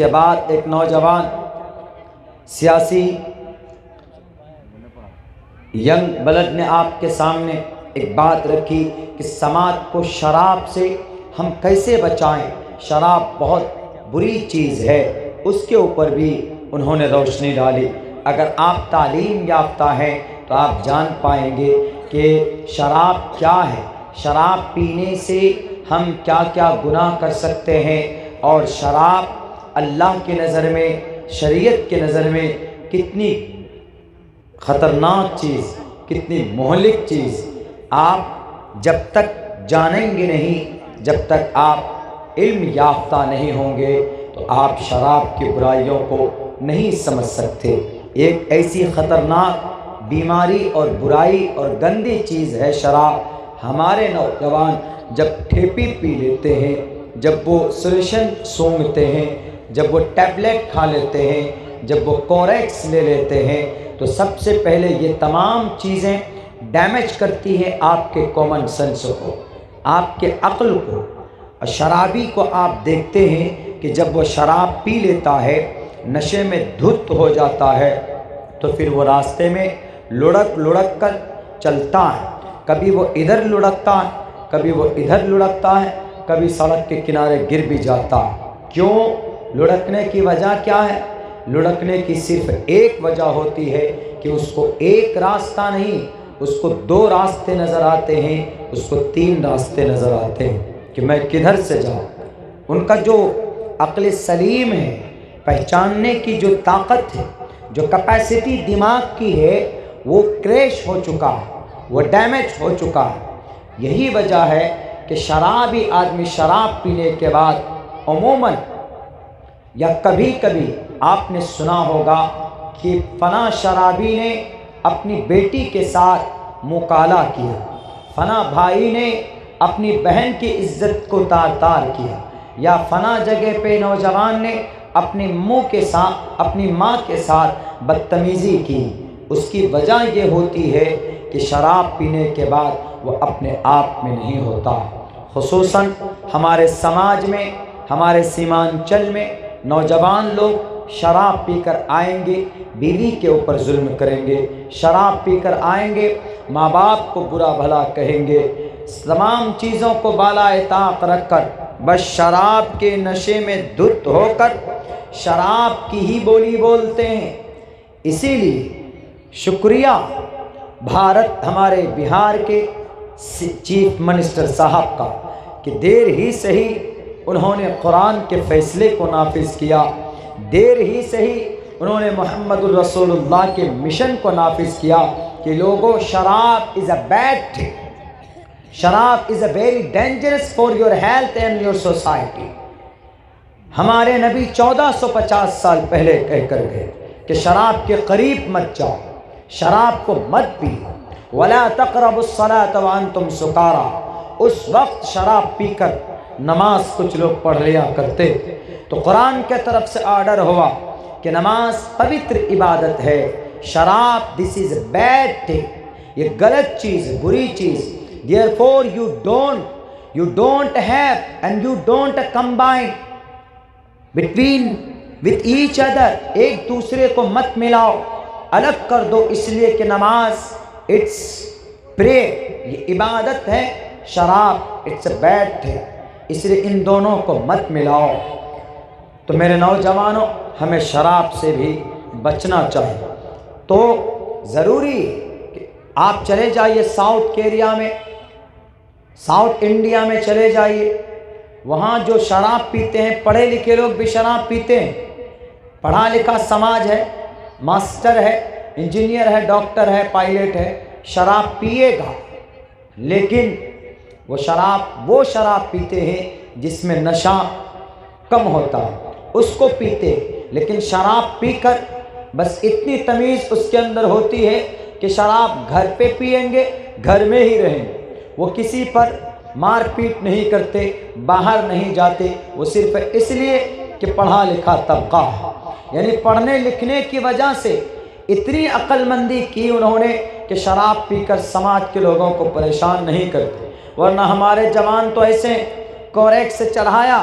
کے بعد ایک نوجوان سیاسی ینگ بلڈ نے آپ کے سامنے ایک بات رکھی کہ سماج کو شراب سے ہم کیسے بچائیں، شراب بہت بری چیز ہے، اس کے اوپر بھی انہوں نے روشنی ڈالی۔ اگر آپ تعلیم یافتہ ہیں تو آپ جان پائیں گے کہ شراب کیا ہے، شراب پینے سے ہم کیا کیا گناہ کر سکتے ہیں، اور شراب اللہ کی نظر میں، شریعت کے نظر میں کتنی خطرناک چیز، کتنی مہلک چیز۔ آپ جب تک جانیں گے نہیں، جب تک آپ علم یافتہ نہیں ہوں گے تو آپ شراب کی برائیوں کو نہیں سمجھ سکتے۔ ایک ایسی خطرناک بیماری اور برائی اور گندی چیز ہے شراب۔ ہمارے نوجوان جب ٹھیپی پی لیتے ہیں، جب وہ سولوشن سونگھتے ہیں، جب وہ ٹیبلٹ کھا لیتے ہیں، جب وہ کوریکس لے لیتے ہیں، تو سب سے پہلے یہ تمام چیزیں ڈیمیج کرتی ہیں آپ کے کامن سینس کو، آپ کے عقل کو۔ اور شرابی کو آپ دیکھتے ہیں کہ جب وہ شراب پی لیتا ہے، نشے میں دھت ہو جاتا ہے، تو پھر وہ راستے میں لڑک لڑک کر چلتا ہے۔ کبھی وہ ادھر لڑکتا ہے، کبھی وہ ادھر لڑکتا ہے، کبھی سڑک کے کنارے گر بھی جاتا ہے۔ کیوں؟ لڑکنے کی وجہ کیا ہے؟ لڑکنے کی صرف ایک وجہ ہوتی ہے کہ اس کو ایک راستہ نہیں، اس کو دو راستے نظر آتے ہیں، اس کو تین راستے نظر آتے ہیں کہ میں کدھر سے جاؤں۔ ان کا جو عقل سلیم ہے، پہچاننے کی جو طاقت ہے، جو کیپیسٹی دماغ کی ہے، وہ کریش ہو چکا ہے، وہ ڈیمیج ہو چکا ہے۔ یہی وجہ ہے کہ شرابی آدمی شراب پینے کے بعد عموماً یا کبھی کبھی آپ نے سنا ہوگا کہ فلاں شرابی نے اپنی بیٹی کے ساتھ مکالہ کیا، فلاں بھائی نے اپنی بہن کی عزت کو تار تار کیا، یا فلاں جگہ پہ نوجوان نے اپنے منہ کے ساتھ، اپنی ماں کے ساتھ بدتمیزی کی۔ اس کی وجہ یہ ہوتی ہے کہ شراب پینے کے بعد وہ اپنے آپ میں نہیں ہوتا۔ خصوصاً ہمارے سماج میں، ہمارے سیمانچل میں نوجوان لوگ شراب پی کر آئیں گے، بیوی کے اوپر ظلم کریں گے، شراب پی کر آئیں گے، ماں باپ کو برا بھلا کہیں گے، تمام چیزوں کو بالائے طاق رکھ کر بس شراب کے نشے میں دھت ہو کر شراب کی ہی بولی بولتے ہیں۔ اسی لیے شکریہ بھارت، ہمارے بہار کے چیف منسٹر صاحب کا، کہ دیر ہی صحیح انہوں نے قرآن کے فیصلے کو نافذ کیا، دیر ہی صحیح انہوں نے محمد الرسول اللہ کے مشن کو نافذ کیا کہ لوگوں، شراب از اے بیڈ تھنگ، شراب is a very dangerous for your health and your society. ہمارے نبی 1450 سال پہلے کہہ کر گئے کہ شراب کے قریب مت جاؤ، شراب کو مت پیو، وَلَا تَقْرَبُوا الصَّلَاةَ وَأَنْتُمْ سُكَارَىٰ۔ اس وقت شراب پی کر نماز کچھ لوگ پڑھ لیا کرتے، تو قرآن کے طرف سے آرڈر ہوا کہ نماز پوتر عبادت ہے، شراب دس از اے بیڈ تھنگ، یہ غلط چیز، بری چیز۔ therefore you don't have and you don't combine between with each other، ایک دوسرے کو مت ملاؤ، الگ کر دو، اس لیے کہ نماز اٹس پرے، یہ عبادت ہے، شراب اٹس اے بیڈ تھنگ، اس لیے ان دونوں کو مت ملاؤ۔ تو میرے نوجوانوں، ہمیں شراب سے بھی بچنا چاہیے۔ تو ضروری ہے کہ آپ چلے جائیے ساؤتھ کے ایریا میں، ساؤتھ انڈیا میں چلے جائیے، وہاں جو شراب پیتے ہیں، پڑھے لکھے لوگ بھی شراب پیتے ہیں، پڑھا لکھا سماج ہے، ماسٹر ہے، انجینئر ہے، ڈاکٹر ہے، پائلٹ ہے، شراب پیے گا، لیکن وہ شراب پیتے ہیں جس میں نشہ کم ہوتا ہے، اس کو پیتے، لیکن شراب پی کر بس اتنی تمیز اس کے اندر ہوتی ہے کہ شراب گھر پہ پئیں گے، گھر میں ہی رہیں گے، وہ کسی پر مار پیٹ نہیں کرتے، باہر نہیں جاتے، وہ صرف اس لیے کہ پڑھا لکھا طبقہ ہے، یعنی پڑھنے لکھنے کی وجہ سے اتنی عقل مندی کی انہوں نے کہ شراب پی کر سماج کے لوگوں کو پریشان نہیں کرتے۔ ورنہ ہمارے جوان تو ایسے کوریکس سے چڑھایا،